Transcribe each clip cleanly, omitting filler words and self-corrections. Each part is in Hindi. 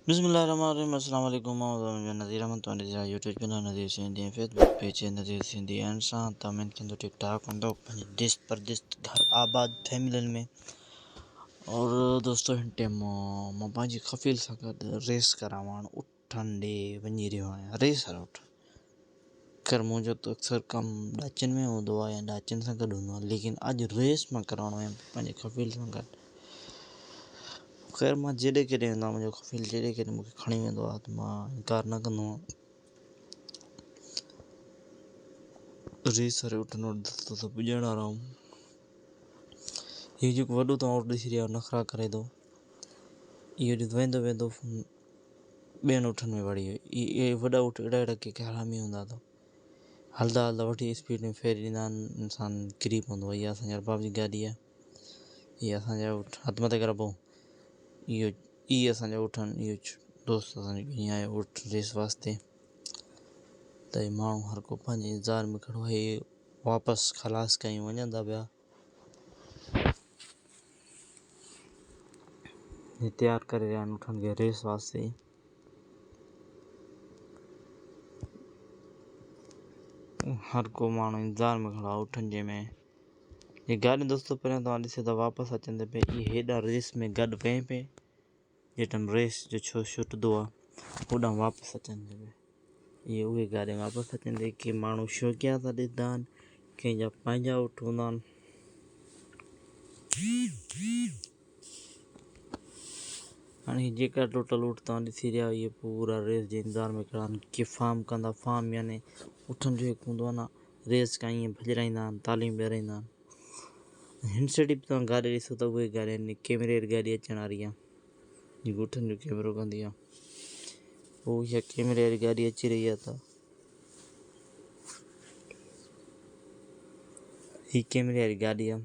बिस्मिल्लाहिर्रहमानिर्रहीम। अस्सलाम वालेकुम। मैं नज़ीर अहमद तो YouTube channel Nazir Sindhi Facebook page Nazir Sindhi and सां तमें कंदो ठीक ठाक होंदो पंहिंजे देश परदेश घर आबाद फैमिलियुनि में। और दोस्तों हिन टाइम मां पंहिंजी खफ़ील सां गॾु रेस करावण उठनि ॾे वञी रहियो आहियां। रेसर उठ खैर मुंहिंजो त अक्सर कमु ॾाचियुनि में हूंदो आहे या ॾाचियुनि सां गॾु हूंदो आहे, लेकिन अॼु रेस मां कराइणो आहे पंहिंजे खफ़ील सां गॾु। खैर मां जेॾे केॾे वेंदो आहियां, मुंहिंजो खफ़ील जेॾे केॾे मूंखे खणी वेंदो आहे त मां इनकार न कंदो आहियां। रेस वारे उठ वटि त पुॼण वारा आहियूं। हीउ जेको वॾो तव्हां उठ ॾिसी रहिया नख़रा करे थो, इहो ॾिस वेंदो वेंदो ॿियनि उठनि में वड़ी वियो। इहे वॾा उठ अहिड़ा अहिड़ा के हरामी हूंदा अथव, हलंदा हलंदा वठी स्पीड में फेर ॾींदा आहिनि, इंसानु किरी पवंदो आहे। इहा असांजे अरबाब जी गाॾी आहे, इहा असांजा उठ हथु मथे करे पोइ इहे असांजा उठ आहिनि। इहो दोस्त असांजो ईअं आहे उठ रेस वास्ते। त इहे माण्हू हर को पंहिंजे इंतज़ार में खड़ो आहे, वापसि ख़लास कयूं वञनि था पिया। हे तयारु करे रहिया आहिनि उठनि खे रेस वास्ते। हर को माण्हू इंतज़ार में खड़ो आहे उठनि जे में। ये गाॾी दोस्तों पहिरियों तव्हां ॾिसो त वापसि अचनि था पिया। इहे हेॾा रेस में गॾु वेह पिए, जे टाइम रेस जो छो छुटंदो आहे होॾां वापसि अचनि था पिया। इहे उहे गाॾी वापसि अचनि था। के माण्हू शौक़िया था ॾिसंदा आहिनि, कंहिंजा पंहिंजा उठ हूंदा आहिनि। हाणे जेका टोटल उठ तव्हां ॾिसी रहिया इहे पूरा रेस जे इंतज़ार में खड़ा आहिनि। के फार्म कंदा, फार्म याने उठनि जो हिकु हूंदो आहे न, रेस खां ईअं भॼराईंदा आहिनि, तालीम ॾियाराईंदा आहिनि। हिन साइड बि तव्हां गाॾी ॾिसो त उहे गाॾी आहिनि, कैमरे वारी गाॾी अचण वारी आहे जेको उठनि जो कैमरो कंदी आहे। उहो इहा कैमरे वारी गाॾी अची रही आहे। त हीअ कैमरे वारी गाॾी आहे।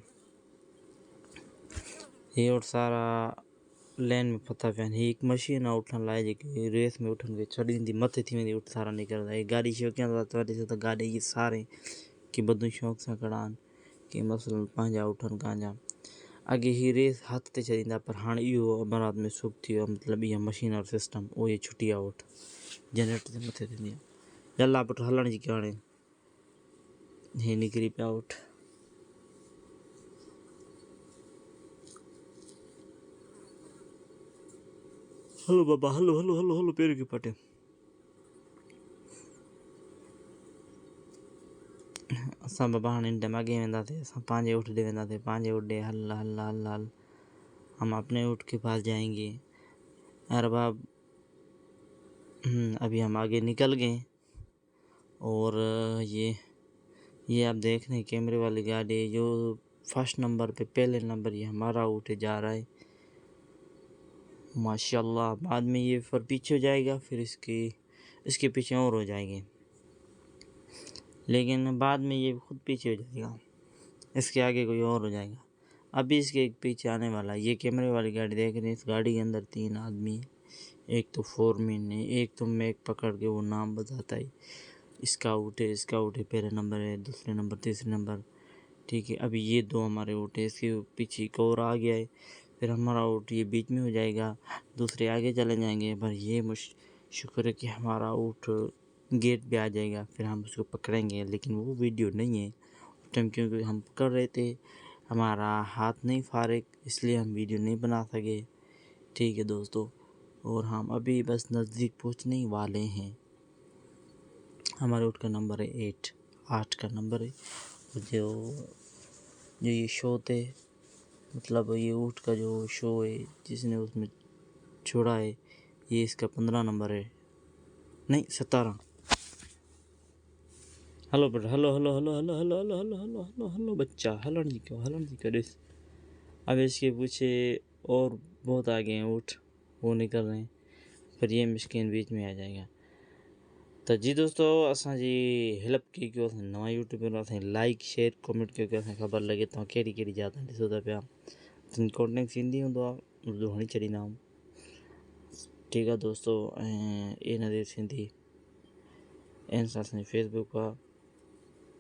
हीअ उठ सारा लेन में फथा पिया आहिनि। हीअ हिकु मशीन आहे उठनि लाइ, जेकी रेस में उठनि खे छॾींदी, मथे थी वेंदी, उठ सारा निकिरंदा। हीअ गाॾी शौक़िया तव्हां ॾिसो त गाॾी इहे सारे के बधू शौक़ सां खड़ा आहिनि, के मसइलनि पंहिंजा उठनि पंहिंजा। अॻे हीअ रेस हथ ते छॾींदा, पर हाणे इहो अमरात में सुख थी वियो आहे। मतिलबु इहा मशीन वारो सिस्टम उहो इहे छुटी आहे उठ जनरेटर ते मथे थींदी आहे। जल्ला पुट हलण जी कयो हाणे। हे निकिरी पिया उठ। हलो बाबा हलो हलो हलो हलो पेर खे पटे। असां बाबा हाणे हिन टाइम अॻे वेंदासीं, असां पंहिंजे उठ ॾे वेंदासीं, पंहिंजे उठ ॾे हल हल हल हल हम अपने उठ के पास जाएंगे। अरबाब अभी हम आगे निकल गए। और ये आप देख रहे हैं कैमरे वाली गाड़ी जो फर्स्ट नंबर पे, पहले नंबर ये हमारा उठ जा रहा है माशाल्लाह। बाद में ये फिर पीछे हो जाएगा, फिर इसके पीछे और हो जाएंगे, लेकिन बाद में ये खुद पीछे हो जाएगा, इसके आगे कोई और हो जाएगा। अभी इसके एक पीछे आने वाला है। ये कैमरे वाली गाड़ी देख रहे हैं, इस गाड़ी के अंदर 3 आदमी है। एक तो फोरमैन है, एक तो मैक पकड़ के वो नाम बताता है, इसका उठ है, इसका उठ है, पहले नंबर है, दूसरे नंबर, तीसरे नंबर, ठीक है। अभी ये 2 हमारे उठ है, इसके पीछे एक और आ गया है, फिर हमारा उठ ये बीच में हो जाएगा, दूसरे आगे चले जाएंगे। पर ये शुक्र है कि हमारा उठ गेट पे आ जाएगा, फिर हम उसको पकड़ेंगे। लेकिन वो वीडियो नहीं है उस टाइम, क्योंकि हम पकड़ रहे थे, हमारा हाथ नहीं फारिग, इसलिए हम वीडियो नहीं बना सके, ठीक है दोस्तों। और हम अभी बस नज़दीक पहुँचने ही वाले हैं। हमारे उठ का नंबर है 8 का नंबर है। जो ये शो थे, मतलब ये ऊँट का जो शो है जिसने उसमें छोड़ा है, ये इसका 15 नंबर है, नहीं 17। हलो बेटा hello hello hello hello hello hello hello hello hello hello बच्चा हलन जी क्यों डिस। अब इसके पीछे और बहुत आगे हैं ऊँट, वो निकल रहे हैं, फिर ये मिस्किन बीच में आ जाएगा। तो जी दोस्तों असांजी हेल्प कयो, असां नवां यूट्यूबर असां लाइक शेयर कमेंट कयो, असां ख़बर लगे तव्हां कहिड़ी कहिड़ी जात ॾिसो था पिया। कॉन्टेक्ट सिंधी हूंदो आहे, उर्दू हणी छॾींदा आहियूं, ठीकु आहे दोस्तों। ऐं ए नज़ीर सिंधी इन सां असांजी फेसबुक आहे,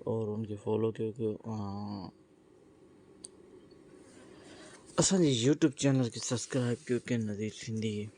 और उनखे फॉलो कयो। असांजे यूट्यूब चैनल खे सब्सक्राइब कयो, के नज़ीर सिंधी।